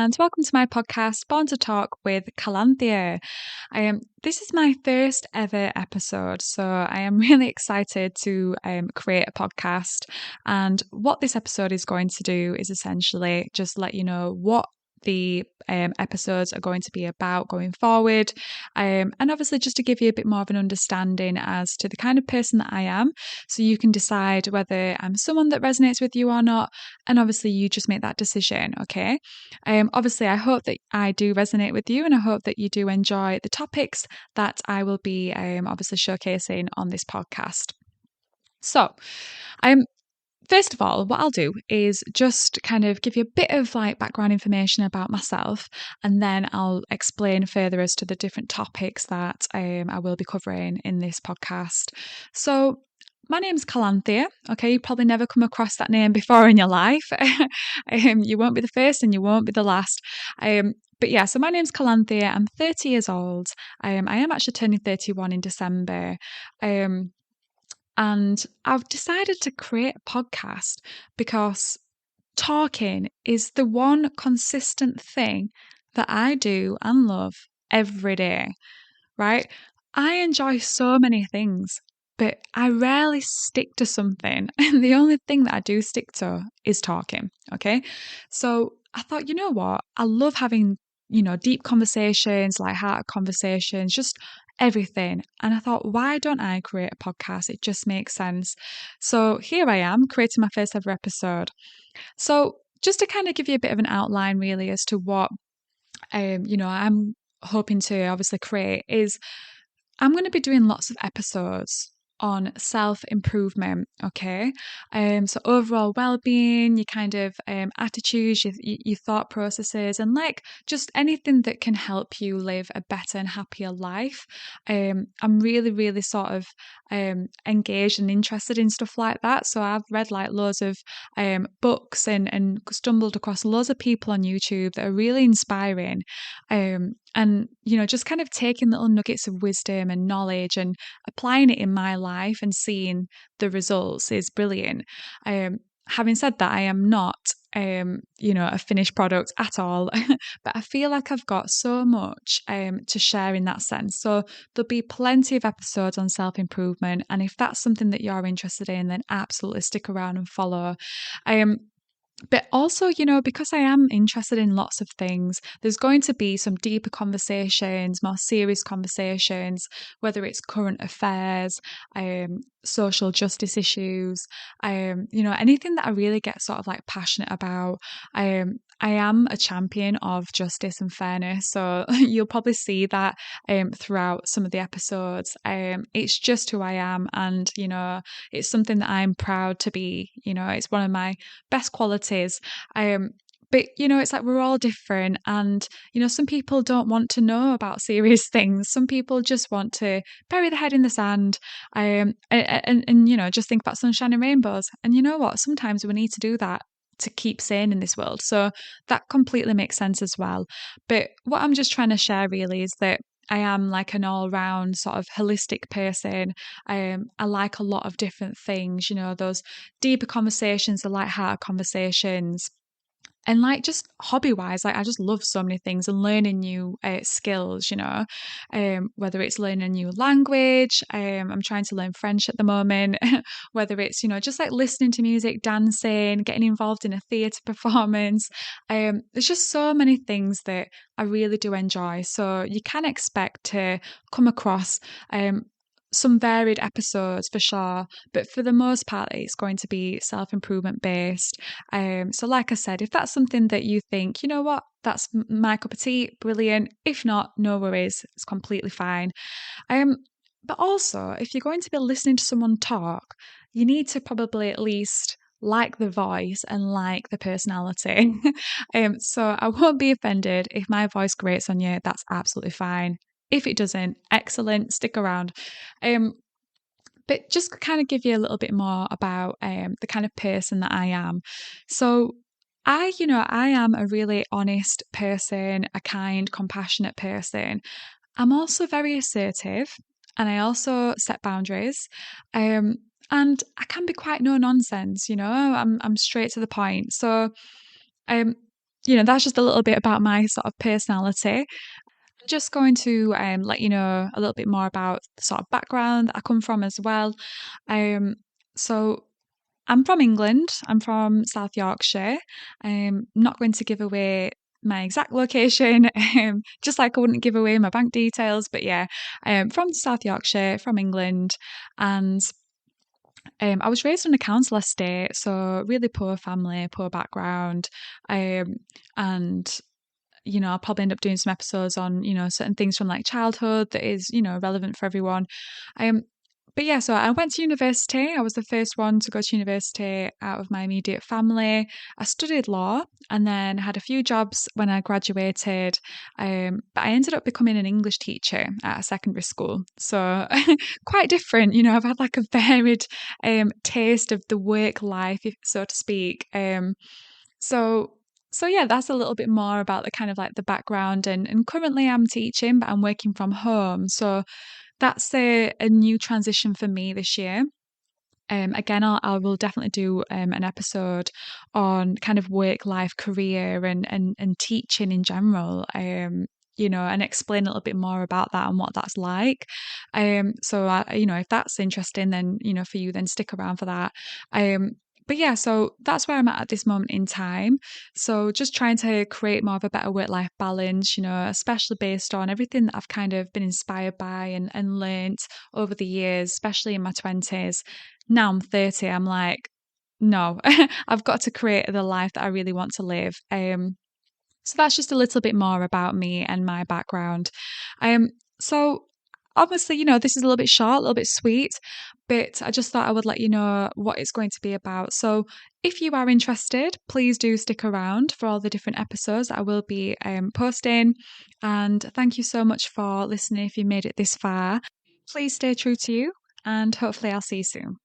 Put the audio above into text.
and welcome to my podcast, Born to Talk with Callanthea. This is my first ever episode, so I am really excited to create a podcast. And what this episode is going to do is essentially just let you know what the episodes are going to be about going forward, and obviously just to give you a bit more of an understanding as to the kind of person that I am, so you can decide whether I'm someone that resonates with you or not, and obviously you just make that decision. Okay. Obviously I hope that I do resonate with you, and I hope that you do enjoy the topics that I will be obviously showcasing on this podcast. So, um, first of all, what I'll do is just kind of give you a bit of like background information about myself, and then I'll explain further as to the different topics that I will be covering in this podcast. So, my name's Callanthea. Okay, you probably never come across that name before in your life. You won't be the first, and you won't be the last. But yeah, so my name's Callanthea. I'm 30 years old. I am actually turning 31 in December. Um, and I've decided to create a podcast because talking is the one consistent thing that I do and love every day, right? I enjoy so many things, but I rarely stick to something. And the only thing that I do stick to is talking. Okay. So I thought, you know what? I love having, deep conversations, like heart conversations, just everything. And I thought, why don't I create a podcast? It just makes sense. So here I am creating my first ever episode. So just to kind of give you a bit of an outline, really, as to what, I'm hoping to obviously create is I'm going to be doing lots of episodes on self improvement. Okay. So overall well being, your kind of attitudes, your thought processes, and like just anything that can help you live a better and happier life. I'm really, really sort of engaged and interested in stuff like that. So I've read like loads of books and stumbled across loads of people on YouTube that are really inspiring. And, just kind of taking little nuggets of wisdom and knowledge and applying it in my life and seeing the results is brilliant. Having said that, I am not, a finished product at all, but I feel like I've got so much to share in that sense. So there'll be plenty of episodes on self improvement. And if that's something that you're interested in, then absolutely stick around and follow. But also, because I am interested in lots of things, there's going to be some deeper conversations, more serious conversations, whether it's current affairs, social justice issues, anything that I really get sort of like passionate about. I am a champion of justice and fairness, so you'll probably see that throughout some of the episodes. It's just who I am, and it's something that I'm proud to be. It's one of my best qualities. But it's like we're all different, and some people don't want to know about serious things. Some people just want to bury their head in the sand, and just think about sunshine and rainbows. And you know what? Sometimes we need to do that to keep sane in this world. So that completely makes sense as well. But what I'm just trying to share really is that I am like an all round sort of holistic person. I like a lot of different things, those deeper conversations, the light-hearted conversations. And like just hobby wise, like I just love so many things and learning new skills, whether it's learning a new language, I'm trying to learn French at the moment, whether it's, just like listening to music, dancing, getting involved in a theatre performance. There's just so many things that I really do enjoy. So you can expect to come across some varied episodes for sure, but for the most part, it's going to be self improvement based. So, like I said, if that's something that you think, you know what, that's my cup of tea, brilliant. If not, no worries, it's completely fine. But also, if you're going to be listening to someone talk, you need to probably at least like the voice and like the personality. So I won't be offended if my voice grates on you. That's absolutely fine. If it doesn't, excellent, stick around. Um, but just kind of give you a little bit more about the kind of person that I am. So I am a really honest person, a kind, compassionate person. I'm also very assertive, and I also set boundaries. Um, and I can be quite no nonsense, I'm straight to the point. So um that's just a little bit about my sort of personality. Just going to let you know a little bit more about the sort of background that I come from as well. Um, so I'm from England. I'm from South Yorkshire. I'm not going to give away my exact location, just like I wouldn't give away my bank details. But yeah, from South Yorkshire, from England, and I was raised on a council estate, so really poor family, poor background, and I'll probably end up doing some episodes on, certain things from like childhood that is, relevant for everyone. Um, but yeah, so I went to university. I was the first one to go to university out of my immediate family. I studied law and then had a few jobs when I graduated. But I ended up becoming an English teacher at a secondary school. So quite different. I've had like a varied taste of the work life, so to speak. So so yeah, that's a little bit more about the kind of like the background and currently I'm teaching, but I'm working from home. So that's a new transition for me this year. Again, I will definitely do an episode on kind of work life, career, and teaching in general. And explain a little bit more about that and what that's like. If that's interesting, then for you, then stick around for that. But yeah, so that's where I'm at this moment in time. So just trying to create more of a better work life balance, especially based on everything that I've kind of been inspired by and learnt over the years, especially in my 20s. Now I'm 30, I'm like, no, I've got to create the life that I really want to live. So that's just a little bit more about me and my background. So obviously, this is a little bit short, a little bit sweet, but I just thought I would let you know what it's going to be about. So if you are interested, please do stick around for all the different episodes that I will be posting. And thank you so much for listening if you made it this far. Please stay true to you, and hopefully I'll see you soon.